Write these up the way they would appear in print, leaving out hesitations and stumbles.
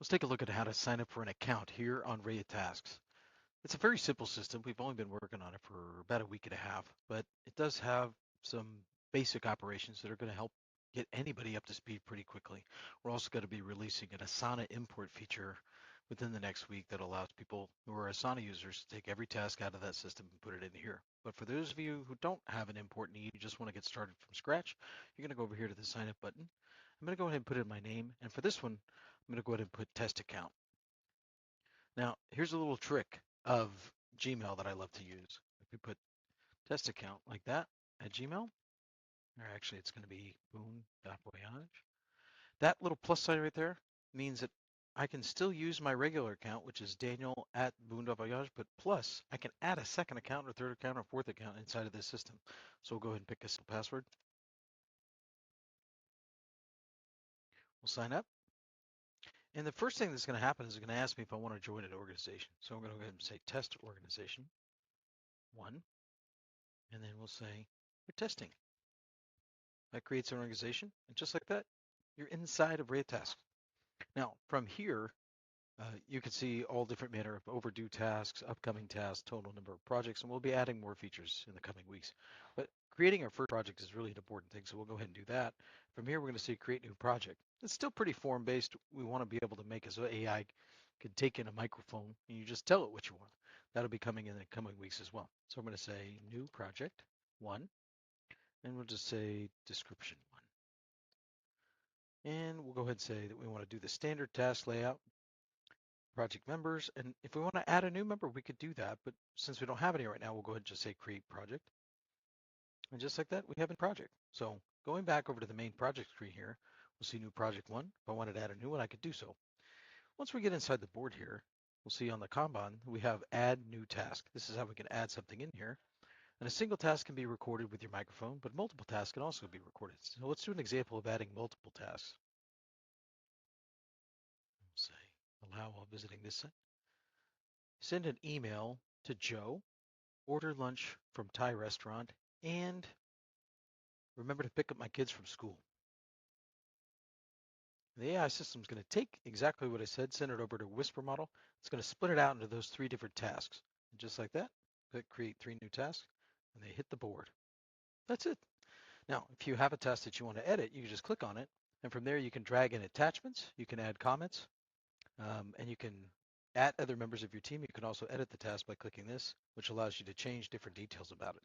Let's take a look at how to sign up for an account here on Rhea Tasks. It's a very simple system. We've only been working on it for about a week and a half, but it does have some basic operations that are going to help get anybody up to speed pretty quickly. We're also going to be releasing an Asana import feature within the next week that allows people who are Asana users to take every task out of that system and put it in here. But for those of you who don't have an import need, you just want to get started from scratch, you're going to go over here to the sign up button. I'm going to go ahead and put in my name. And for this one, I'm going to go ahead and put test account. Now, here's a little trick of Gmail that I love to use. If we put test account like that at Gmail, or actually it's going to be boon.voyage. That little plus sign right there means that I can still use my regular account, which is Daniel at boon.voyage, but plus I can add a second account or third account or fourth account inside of this system. So we'll go ahead and pick a simple password. We'll sign up. And the first thing that's going to happen is it's going to ask me if I want to join an organization. So I'm going to go ahead and say test organization 1, and then we'll say we're testing. That creates an organization, and just like that, you're inside of Rhea Tasks. Now, from here, you can see all different manner of overdue tasks, upcoming tasks, total number of projects, and we'll be adding more features in the coming weeks. But creating our first project is really an important thing, so we'll go ahead and do that. From here, we're going to say create new project. It's still pretty form-based. We want to be able to make it so AI can take in a microphone and you just tell it what you want. That'll be coming in the coming weeks as well. So I'm going to say new project 1, and we'll just say description 1. And we'll go ahead and say that we want to do the standard task layout, project members, and if we want to add a new member, we could do that, but since we don't have any right now, we'll go ahead and just say create project. And just like that, we have a project. So going back over to the main project screen here, we'll see new project 1. If I wanted to add a new one, I could do so. Once we get inside the board here, we'll see on the Kanban, we have add new task. This is how we can add something in here. And a single task can be recorded with your microphone, but multiple tasks can also be recorded. So let's do an example of adding multiple tasks. We'll say allow while visiting this site. Send an email to Joe, order lunch from Thai restaurant, and remember to pick up my kids from school. The AI system is going to take exactly what I said, send it over to Whisper model. It's going to split it out into those 3 different tasks. And just like that, click create 3 new tasks, and they hit the board. That's it. Now, if you have a task that you want to edit, you can just click on it. And from there, you can drag in attachments. You can add comments, and you can add other members of your team. You can also edit the task by clicking this, which allows you to change different details about it.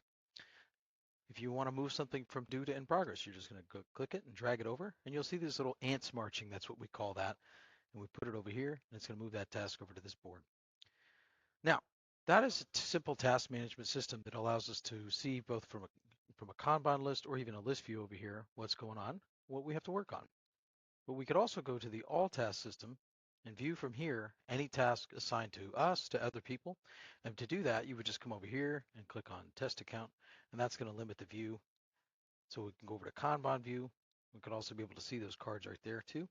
If you want to move something from due to in progress, you're just going to go click it and drag it over, and you'll see these little ants marching. That's what we call that. And we put it over here, and it's going to move that task over to this board. Now, that is a simple task management system that allows us to see both from a Kanban list or even a list view over here what's going on, what we have to work on. But we could also go to the all task system and view from here any task assigned to us, to other people. And to do that, you would just come over here and click on test account, and that's going to limit the view. So we can go over to Kanban view. We could also be able to see those cards right there too.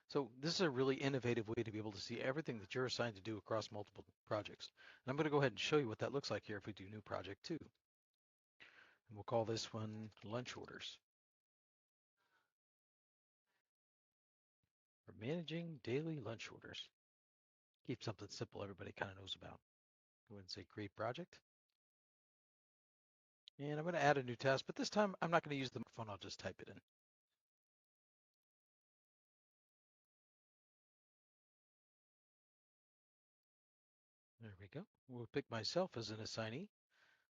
So this is a really innovative way to be able to see everything that you're assigned to do across multiple projects. And I'm going to go ahead and show you what that looks like here if we do new project 2. And we'll call this one lunch orders. We're managing daily lunch orders. Keep something simple everybody kind of knows about. Go ahead and say create project. And I'm going to add a new task, but this time I'm not going to use the microphone, I'll just type it in. There we go. We'll pick myself as an assignee.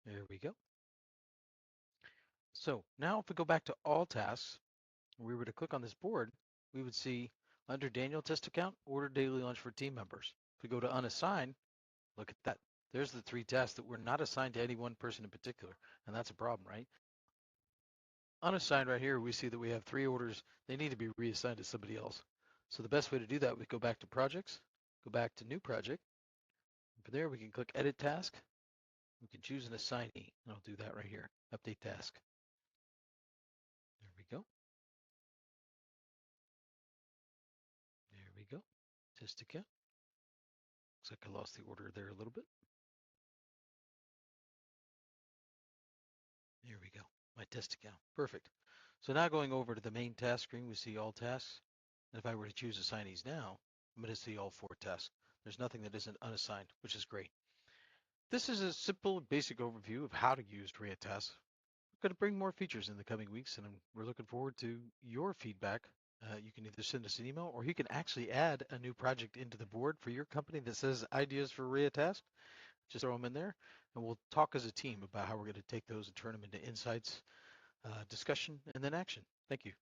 There we go. So now if we go back to all tasks, and we were to click on this board, we would see under Daniel test account, order daily lunch for team members. If we go to unassigned, look at that. There's the 3 tasks that were not assigned to any one person in particular, and that's a problem, right? Unassigned right here, we see that we have 3 orders. They need to be reassigned to somebody else. So the best way to do that, we go back to projects, go back to new project. And from there, we can click edit task. We can choose an assignee, and I'll do that right here, update task. There we go. There we go. Test account. Looks like I lost the order there a little bit. There we go. My test account. Perfect. So now going over to the main task screen, we see all tasks. And if I were to choose assignees now, I'm going to see all 4 tasks. There's nothing that isn't unassigned, which is great. This is a simple, basic overview of how to use Rhea Tasks. We're going to bring more features in the coming weeks, and we're looking forward to your feedback. You can either send us an email, or you can actually add a new project into the board for your company that says ideas for Rhea Tasks. Just throw them in there, and we'll talk as a team about how we're going to take those and turn them into insights, discussion, and then action. Thank you.